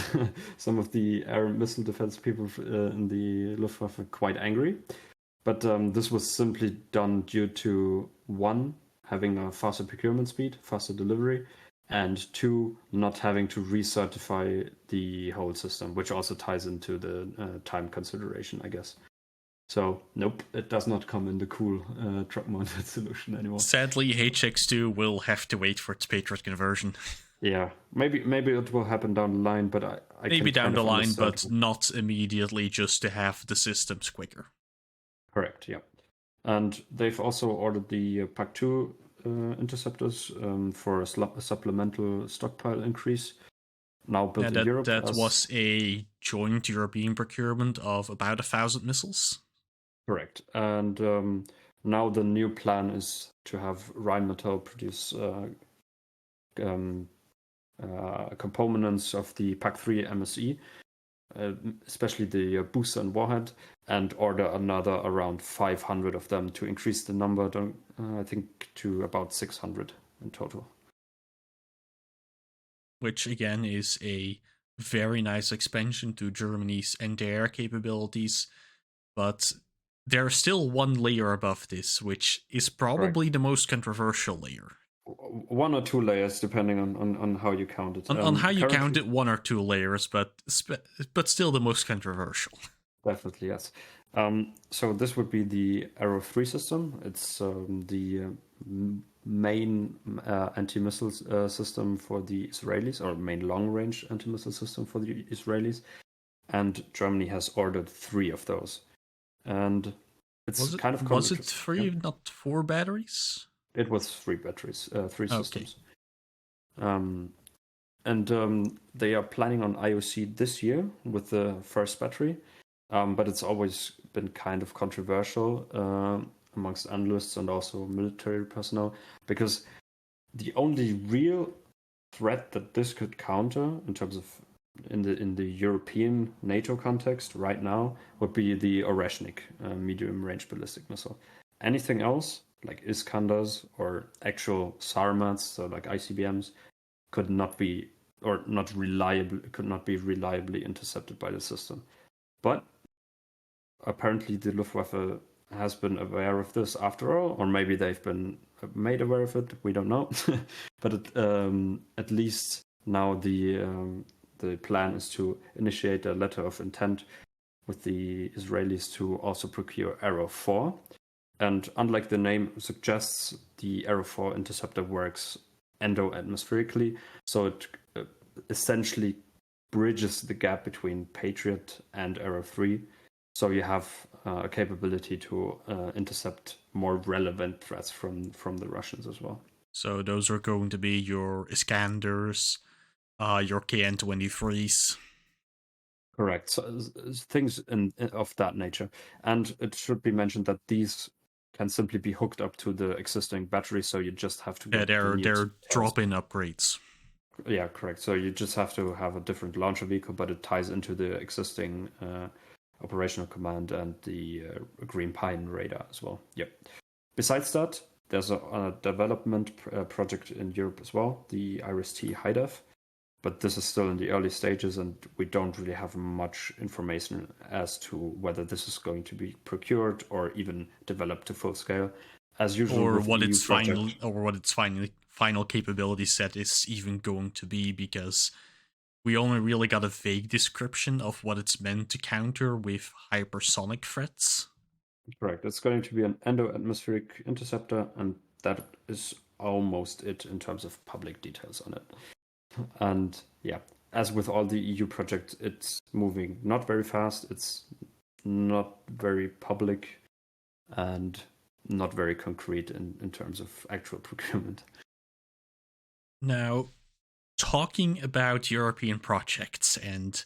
some of the air missile defense people in the Luftwaffe quite angry. But this was simply done due to, 1, having a faster procurement speed, faster delivery, and 2, not having to recertify the whole system, which also ties into the time consideration, I guess. So, nope, it does not come in the cool truck-mounted solution anymore. Sadly, HX2 will have to wait for its Patriot conversion. Yeah, maybe it will happen down the line, but I maybe down the line, but not immediately, just to have the systems quicker. Correct, yeah. And they've also ordered the PAC-2 interceptors for a supplemental stockpile increase. Now built in Europe. That was a joint European procurement of about 1,000 missiles. Correct. And now the new plan is to have Rheinmetall produce components of the PAC-3 MSE, especially the booster and warhead, and order another around 500 of them to increase the number, I think, to about 600 in total. Which, again, is a very nice expansion to Germany's anti-air capabilities. But there's still one layer above this, which is probably the most controversial layer. One or two layers, depending on how you count it. On how you count it, one or two layers, but still the most controversial. Definitely, yes. So this would be the Arrow 3 system. It's the main anti-missile system for the Israelis, or main long-range anti-missile system for the Israelis. And Germany has ordered 3 of those. And it's was it 3, yeah? Not 4 batteries? It was 3 batteries, 3 systems. And they are planning on IOC this year with the first battery. But it's always been kind of controversial amongst analysts and also military personnel, because the only real threat that this could counter in terms of in the European NATO context right now would be the Oreshnik medium-range ballistic missile. Anything else, like Iskandars or actual Sarmats, so like ICBMs, could not be reliably intercepted by the system. But apparently the Luftwaffe has been aware of this after all, or maybe they've been made aware of it. We don't know. But at least now the plan is to initiate a letter of intent with the Israelis to also procure Arrow 4. And unlike the name suggests, the Arrow 4 interceptor works endo-atmospherically, so it essentially bridges the gap between Patriot and Arrow 3. So you have a capability to intercept more relevant threats from the Russians as well. So those are going to be your Iskanders, your KN-23s. Correct. So things of that nature. And it should be mentioned that these can simply be hooked up to the existing battery, so you just have to... Yeah, they're drop-in upgrades. Yeah, correct. So you just have to have a different launcher vehicle, but it ties into the existing operational command and the Green Pine radar as well. Yep. Besides that, there's a development project in Europe as well, the IRIS-T HIDEF, but this is still in the early stages, and we don't really have much information as to whether this is going to be procured or even developed to full scale, as usual. Or what its final capability set is even going to be, because we only really got a vague description of what it's meant to counter with hypersonic threats. Correct. It's going to be an endo-atmospheric interceptor, and that is almost it in terms of public details on it. And yeah, as with all the EU projects, it's moving not very fast, it's not very public, and not very concrete in terms of actual procurement. Now, talking about European projects, and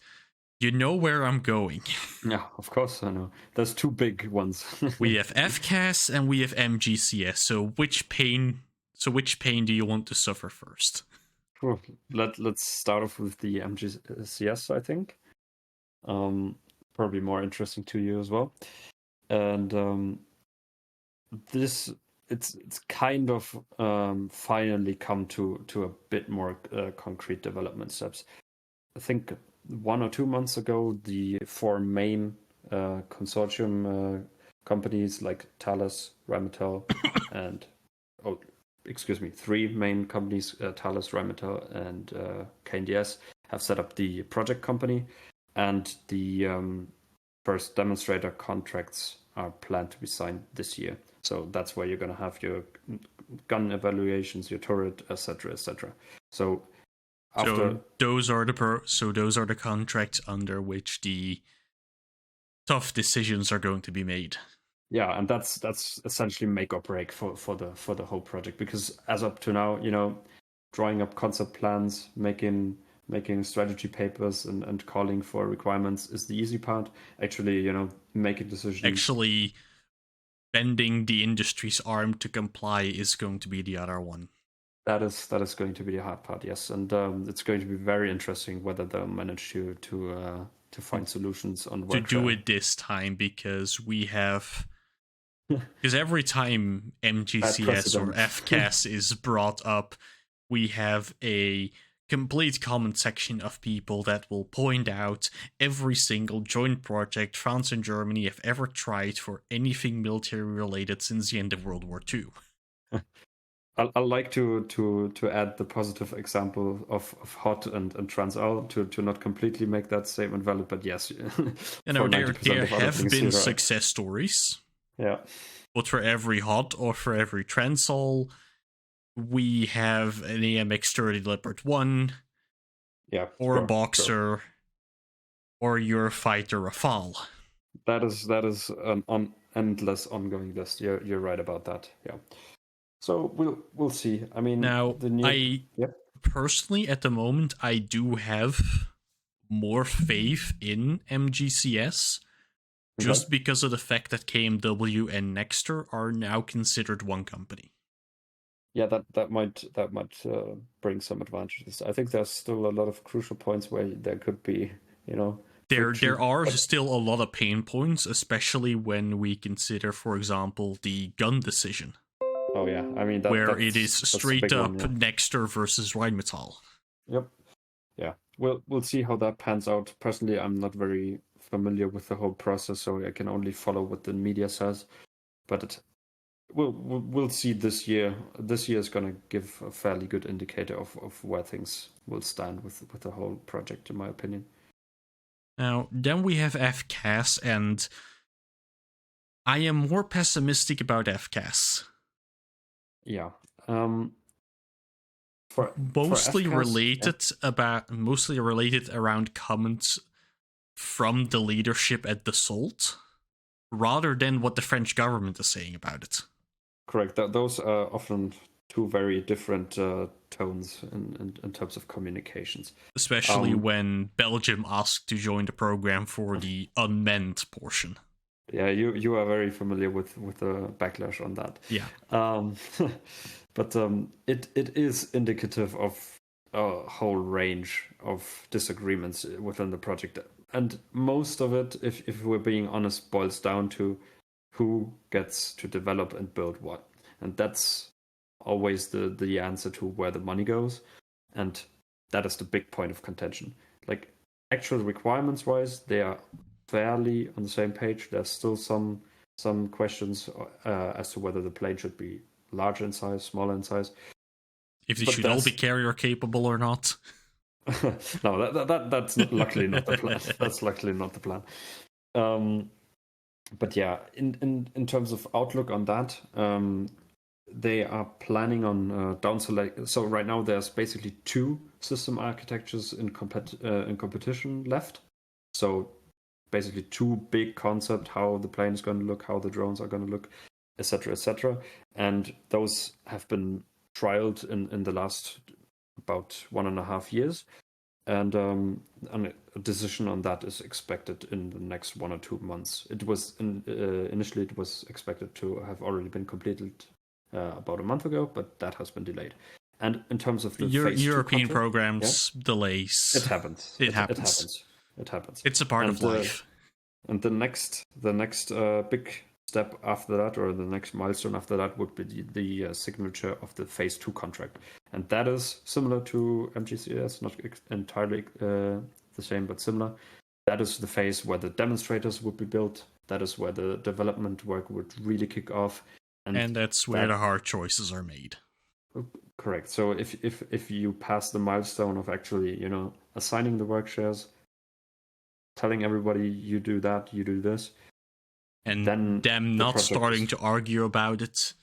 you know where I'm going. Yeah, of course I know. There's 2 big ones. We have FCAS and we have MGCS. So which pain do you want to suffer first? Sure. Let's start off with the MGCS, I think. Probably more interesting to you as well. And it's kind of finally come to a bit more concrete development steps. I think 1 or 2 months ago, the 4 main consortium companies like Thales, Rheinmetall, and 3 main companies, Thales, Rheinmetall, and KNDS, have set up the project company, and the first demonstrator contracts are planned to be signed this year. So that's where you're going to have your gun evaluations, your turret, etc., etc. So those are the contracts under which the tough decisions are going to be made. Yeah, and that's essentially make or break for the whole project, because as up to now, drawing up concept plans, making strategy papers, and calling for requirements is the easy part. Actually, making decisions. Actually, bending the industry's arm to comply is going to be the other one. That is going to be the hard part, yes, and it's going to be very interesting whether they'll manage to find solutions on to workshare. do it this time, because we have because every time MGCS or FCAS is brought up, we have a complete comment section of people that will point out every single joint project France and Germany have ever tried for anything military related since the end of World War II. I like to add the positive example of HOT and Transall to not completely make that statement valid, but yes, there have been success stories. Yeah. But for every HOT or for every Transall, we have an AMX-30 Leopard 1, or a Boxer, or your fighter Rafale. That is an endless ongoing list. You're right about that. Yeah. So we'll see. I mean, now personally at the moment I do have more faith in MGCS, just because of the fact that KMW and Nexter are now considered one company. Yeah, that might bring some advantages. I think there's still a lot of crucial points where there could be, there are still a lot of pain points, especially when we consider, for example, the gun decision. Oh yeah, I mean where it is straight up Nexter versus Rheinmetall. Yep. Yeah. We'll see how that pans out. Personally, I'm not very familiar with the whole process, so I can only follow what the media says. But we'll see this year. This year is going to give a fairly good indicator of where things will stand with the whole project, in my opinion. Now, then we have FCAS, and I am more pessimistic about FCAS. Yeah. Mostly related around comments from the leadership at Dassault, rather than what the French government is saying about it. Correct. Those are often two very different tones in terms of communications. Especially when Belgium asked to join the program for the unmanned portion. Yeah, you are very familiar with the backlash on that. Yeah. But it is indicative of a whole range of disagreements within the project. And most of it, if we're being honest, boils down to who gets to develop and build what. And that's always the answer to where the money goes. And that is the big point of contention. Like, actual requirements wise, they are fairly on the same page. There's still some questions as to whether the plane should be larger in size, smaller in size. If they should all be carrier capable or not. No, that's luckily not the plan. That's luckily not the plan. But yeah, in terms of outlook on that, they are planning on down select. So right now there's basically two system architectures in competition left. So basically two big concepts: how the plane is going to look, how the drones are going to look, etc., etc. And those have been trialed in the last about 1.5 years. And a decision on that is expected in the next 1 or 2 months. It was initially it was expected to have already been completed about a month ago, but that has been delayed. And in terms of the European programs delays, it happens. It happens. It's a part of life. And the next big step after that, or the next milestone after that, would be the signature of the phase 2 contract. And that is similar to MGCS, not entirely the same, but similar. That is the phase where the demonstrators would be built. That is where the development work would really kick off. And that's where the hard choices are made. Correct. So if you pass the milestone of actually, assigning the work shares, telling everybody you do that, you do this, and then them not starting to argue about it,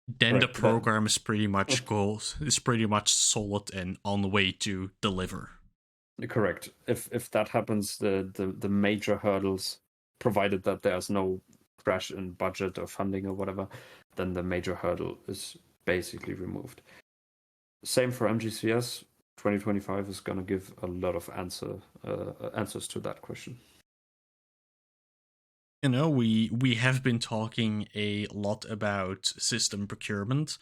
then the program is pretty much solid and on the way to deliver. Correct. If that happens, the major hurdles, provided that there's no crash in budget or funding or whatever, then the major hurdle is basically removed. Same for MGCS. 2025 is going to give a lot of answers to that question. You know, we have been talking a lot about system procurement,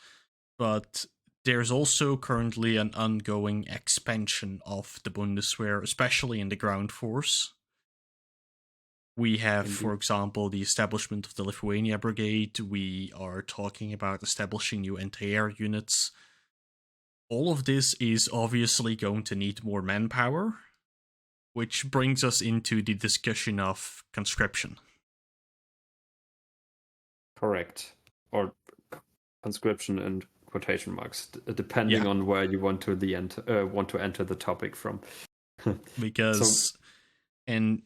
but there's also currently an ongoing expansion of the Bundeswehr, especially in the ground force. We have, Indeed. for example, the establishment of the Lithuania Brigade. We are talking about establishing new anti-air units. All of this is obviously going to need more manpower, which brings us into the discussion of conscription. Correct. Or conscription in quotation marks, depending on where you want to enter the topic from. Because, and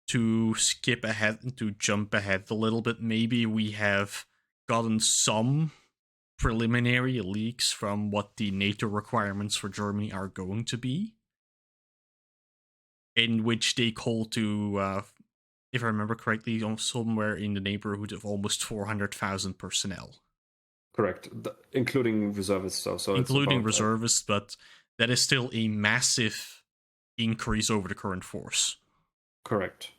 to jump ahead a little bit, maybe we have gotten some preliminary leaks from what the NATO requirements for Germany are going to be, in which they call to, if I remember correctly, somewhere in the neighborhood of almost 400,000 personnel. Correct, including reservists. So including reservists, but that is still a massive increase over the current force. Correct.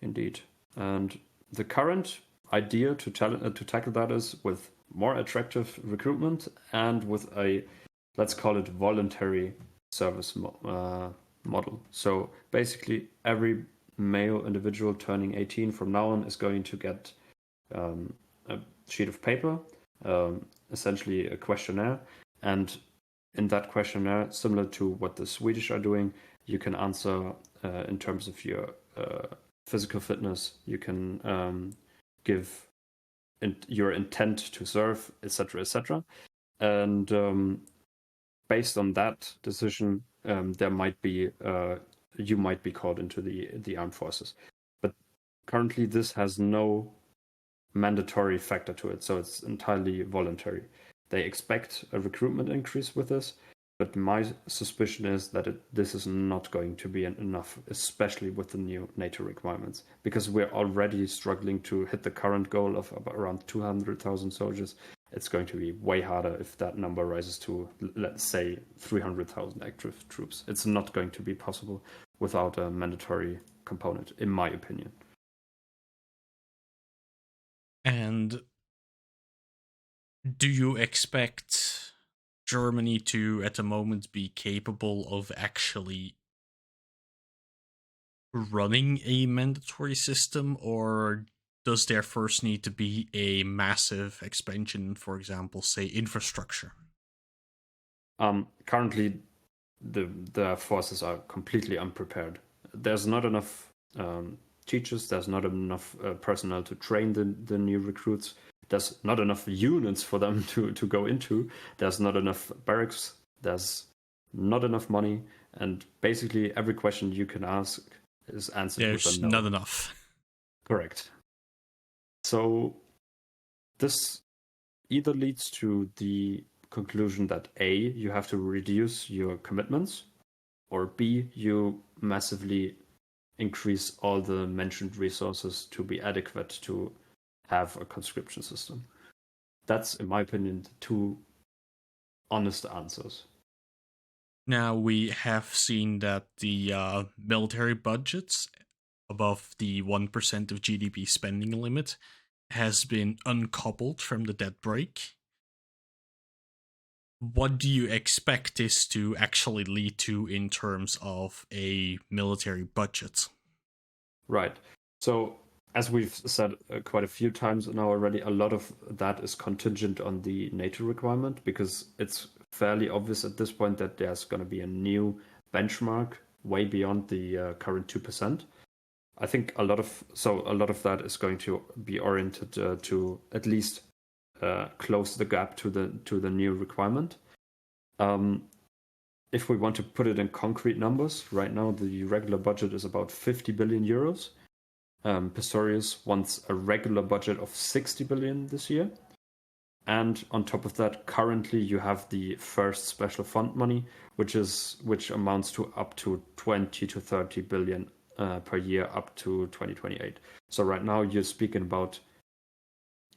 Indeed. And the current idea to tackle that is with more attractive recruitment and with a, let's call it, voluntary service model. So basically, every male individual turning 18 from now on is going to get a sheet of paper, essentially a questionnaire. And in that questionnaire, similar to what the Swedish are doing, you can answer in terms of your physical fitness. You can give your intent to serve, etc., etc. And based on that decision, there might be you might be called into the armed forces. But currently, this has no mandatory factor to it, so it's entirely voluntary. They expect a recruitment increase with this, but my suspicion is that this is not going to be enough, especially with the new NATO requirements, because we're already struggling to hit the current goal of around 200,000 soldiers. It's going to be way harder if that number rises to, let's say, 300,000 active troops. It's not going to be possible without a mandatory component, in my opinion. And do you expect Germany to, at the moment, be capable of actually running a mandatory system, or does there first need to be a massive expansion, for example, say infrastructure? Currently, the forces are completely unprepared. There's not enough teachers. There's not enough personnel to train the new recruits. There's not enough units for them to go into. There's not enough barracks. There's not enough money. And basically, every question you can ask is answered with a no. There's not enough. Correct. So this either leads to the conclusion that A, you have to reduce your commitments, or B, you massively increase all the mentioned resources to be adequate to have a conscription system. That's, in my opinion, the two honest answers. Now, we have seen that the military budgets above the 1% of GDP spending limit has been uncoupled from the debt brake. What do you expect this to actually lead to in terms of a military budget? Right. So, as we've said quite a few times now already, a lot of that is contingent on the NATO requirement, because it's fairly obvious at this point that there's going to be a new benchmark way beyond the current 2%. I think a lot of that is going to be oriented to at least close the gap to the new requirement. If we want to put it in concrete numbers, right now the regular budget is about 50 billion euros. Pistorius wants a regular budget of 60 billion this year. And on top of that, currently you have the first special fund money, which amounts to up to 20 to 30 billion per year up to 2028. So right now you're speaking about,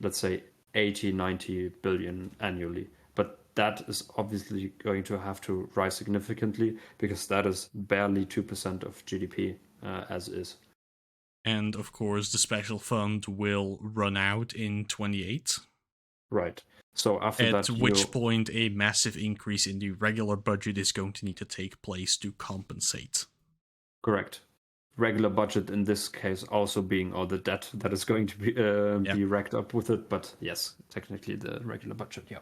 let's say, 80, 90 billion annually. But that is obviously going to have to rise significantly because that is barely 2% of GDP as is. And of course, the special fund will run out in 28. Right. So after At that, which point a massive increase in the regular budget is going to need to take place to compensate. Correct. Regular budget in this case also being all the debt that is going to be racked up with it. But yes, technically the regular budget, yeah.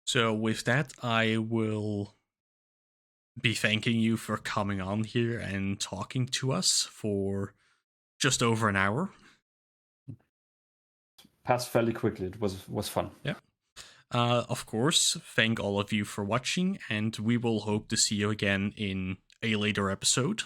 So with that, I will be thanking you for coming on here and talking to us for just over an hour. Passed fairly quickly. It was fun. Yeah. Of course, thank all of you for watching, and we will hope to see you again in a later episode.